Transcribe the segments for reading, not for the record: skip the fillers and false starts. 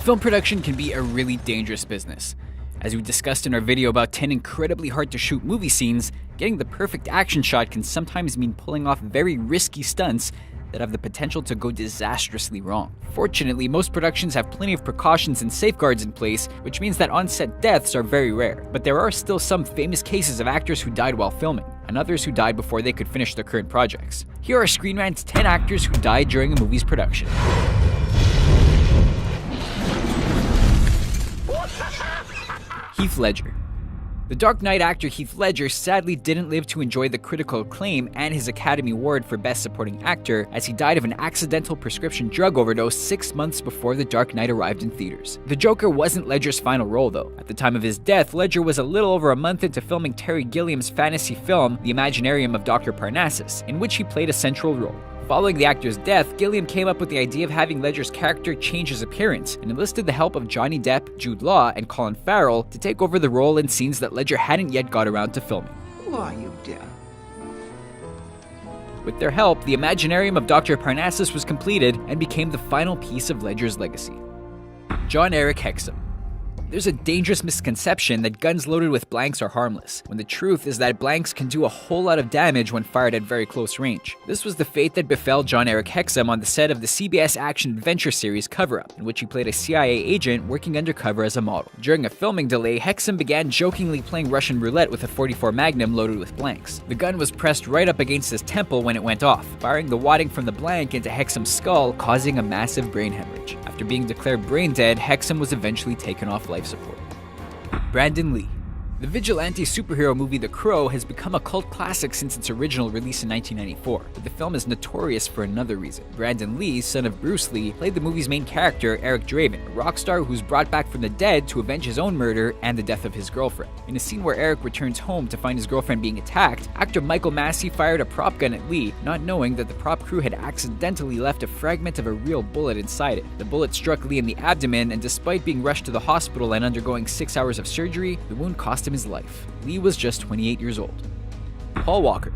Film production can be a really dangerous business. As we discussed in our video about 10 incredibly hard to shoot movie scenes, getting the perfect action shot can sometimes mean pulling off very risky stunts that have the potential to go disastrously wrong. Fortunately, most productions have plenty of precautions and safeguards in place, which means that on-set deaths are very rare. But there are still some famous cases of actors who died while filming, and others who died before they could finish their current projects. Here are Screen Rant's 10 actors who died during a movie's production. Heath Ledger. The Dark Knight actor Heath Ledger sadly didn't live to enjoy the critical acclaim and his Academy Award for Best Supporting Actor, as he died of an accidental prescription drug overdose 6 months before The Dark Knight arrived in theaters. The Joker wasn't Ledger's final role though. At the time of his death, Ledger was a little over a month into filming Terry Gilliam's fantasy film The Imaginarium of Dr. Parnassus, in which he played a central role. Following the actor's death, Gilliam came up with the idea of having Ledger's character change his appearance and enlisted the help of Johnny Depp, Jude Law, and Colin Farrell to take over the role in scenes that Ledger hadn't yet got around to filming. Who are you, dear? With their help, the Imaginarium of Dr. Parnassus was completed and became the final piece of Ledger's legacy. John Eric Hexum. There's a dangerous misconception that guns loaded with blanks are harmless, when the truth is that blanks can do a whole lot of damage when fired at very close range. This was the fate that befell John Eric Hexum on the set of the CBS action-adventure series Cover Up, in which he played a CIA agent working undercover as a model. During a filming delay, Hexum began jokingly playing Russian roulette with a .44 Magnum loaded with blanks. The gun was pressed right up against his temple when it went off, firing the wadding from the blank into Hexum's skull, causing a massive brain hemorrhage. After being declared brain dead, Hexum was eventually taken off life support. Brandon Lee. The vigilante superhero movie The Crow has become a cult classic since its original release in 1994, but the film is notorious for another reason. Brandon Lee, son of Bruce Lee, played the movie's main character, Eric Draven, a rock star who's brought back from the dead to avenge his own murder and the death of his girlfriend. In a scene where Eric returns home to find his girlfriend being attacked, actor Michael Massey fired a prop gun at Lee, not knowing that the prop crew had accidentally left a fragment of a real bullet inside it. The bullet struck Lee in the abdomen, and despite being rushed to the hospital and undergoing 6 hours of surgery, the wound cost him his life. Lee was just 28 years old. Paul Walker.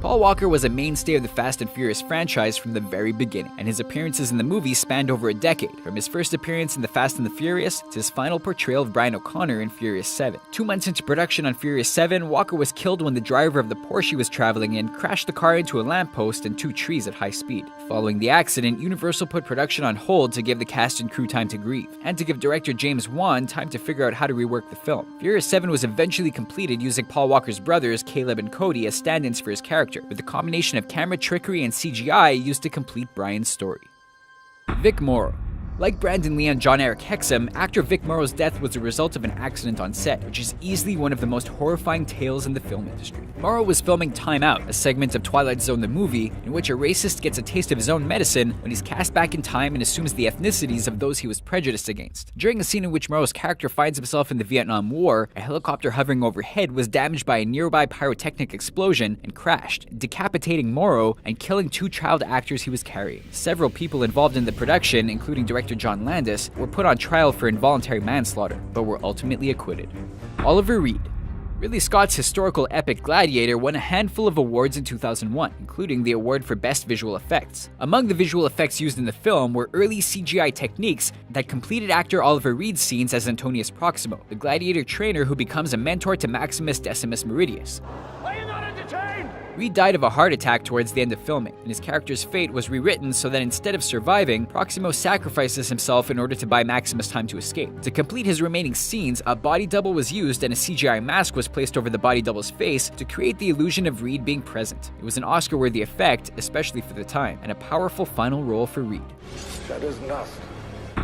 Paul Walker was a mainstay of the Fast and Furious franchise from the very beginning, and his appearances in the movie spanned over a decade, from his first appearance in The Fast and the Furious to his final portrayal of Brian O'Connor in Furious 7. 2 months into production on Furious 7, Walker was killed when the driver of the Porsche he was traveling in crashed the car into a lamppost and 2 trees at high speed. Following the accident, Universal put production on hold to give the cast and crew time to grieve, and to give director James Wan time to figure out how to rework the film. Furious 7 was eventually completed using Paul Walker's brothers, Caleb and Cody, as stand-ins for his character, with a combination of camera trickery and CGI used to complete Brian's story. Vic Morrow. Like Brandon Lee and John Eric Hexum, actor Vic Morrow's death was a result of an accident on set, which is easily one of the most horrifying tales in the film industry. Morrow was filming Time Out, a segment of Twilight Zone the movie, in which a racist gets a taste of his own medicine when he's cast back in time and assumes the ethnicities of those he was prejudiced against. During a scene in which Morrow's character finds himself in the Vietnam War, a helicopter hovering overhead was damaged by a nearby pyrotechnic explosion and crashed, decapitating Morrow and killing 2 child actors he was carrying. Several people involved in the production, including director John Landis, were put on trial for involuntary manslaughter, but were ultimately acquitted. Oliver Reed. Ridley Scott's historical epic Gladiator won a handful of awards in 2001, including the award for Best Visual Effects. Among the visual effects used in the film were early CGI techniques that completed actor Oliver Reed's scenes as Antonius Proximo, the gladiator trainer who becomes a mentor to Maximus Decimus Meridius. Are you not entertained? Reed died of a heart attack towards the end of filming, and his character's fate was rewritten so that instead of surviving, Proximo sacrifices himself in order to buy Maximus time to escape. To complete his remaining scenes, a body double was used and a CGI mask was placed over the body double's face to create the illusion of Reed being present. It was an Oscar-worthy effect, especially for the time, and a powerful final role for Reed. That is enough.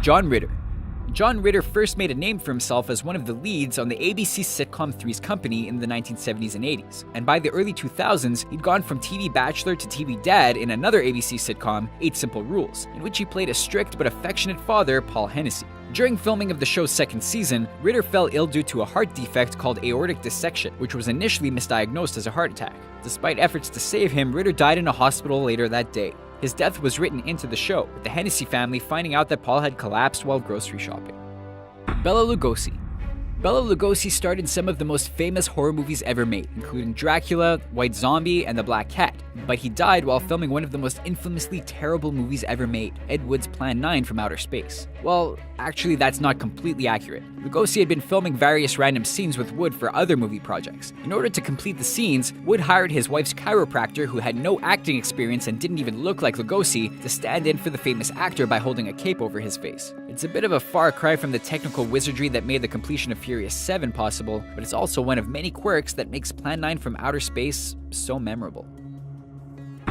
John Ritter. John Ritter first made a name for himself as one of the leads on the ABC sitcom Three's Company in the 1970s and 80s, and by the early 2000s, he'd gone from TV Bachelor to TV Dad in another ABC sitcom, 8 Simple Rules, in which he played a strict but affectionate father, Paul Hennessy. During filming of the show's 2nd season, Ritter fell ill due to a heart defect called aortic dissection, which was initially misdiagnosed as a heart attack. Despite efforts to save him, Ritter died in a hospital later that day. His death was written into the show, with the Hennessy family finding out that Paul had collapsed while grocery shopping. Bela Lugosi. Bela Lugosi starred in some of the most famous horror movies ever made, including Dracula, White Zombie, and The Black Cat, but he died while filming one of the most infamously terrible movies ever made, Ed Wood's Plan 9 from Outer Space. Well, actually that's not completely accurate. Lugosi had been filming various random scenes with Wood for other movie projects. In order to complete the scenes, Wood hired his wife's chiropractor, who had no acting experience and didn't even look like Lugosi, to stand in for the famous actor by holding a cape over his face. It's a bit of a far cry from the technical wizardry that made the completion of Furious 7 possible, but it's also one of many quirks that makes Plan 9 from Outer Space so memorable.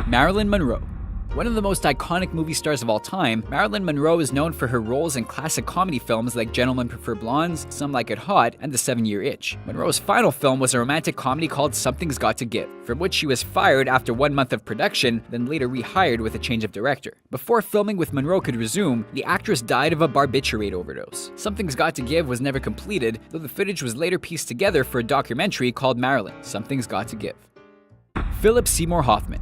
Marilyn Monroe. One of the most iconic movie stars of all time, Marilyn Monroe is known for her roles in classic comedy films like Gentlemen Prefer Blondes, Some Like It Hot, and The 7-Year Itch. Monroe's final film was a romantic comedy called Something's Got to Give, from which she was fired after 1 month of production, then later rehired with a change of director. Before filming with Monroe could resume, the actress died of a barbiturate overdose. Something's Got to Give was never completed, though the footage was later pieced together for a documentary called Marilyn, Something's Got to Give. Philip Seymour Hoffman.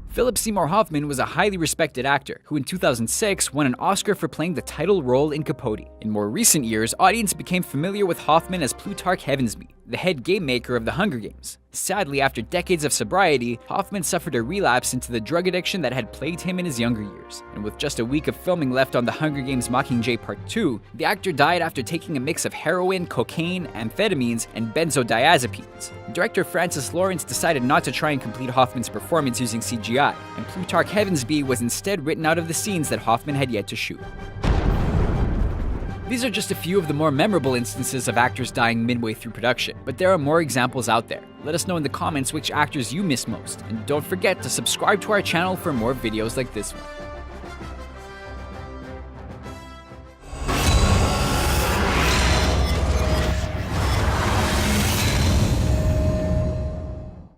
Philip Seymour Hoffman was a highly respected actor who in 2006 won an Oscar for playing the title role in Capote. In more recent years, audience became familiar with Hoffman as Plutarch Heavensbee, the head game maker of the Hunger Games. Sadly, after decades of sobriety, Hoffman suffered a relapse into the drug addiction that had plagued him in his younger years. And with just a week of filming left on the Hunger Games Mockingjay Part 2, the actor died after taking a mix of heroin, cocaine, amphetamines, and benzodiazepines. Director Francis Lawrence decided not to try and complete Hoffman's performance using CGI, and Plutarch Heavensbee was instead written out of the scenes that Hoffman had yet to shoot. These are just a few of the more memorable instances of actors dying midway through production, but there are more examples out there. Let us know in the comments which actors you miss most, and don't forget to subscribe to our channel for more videos like this one.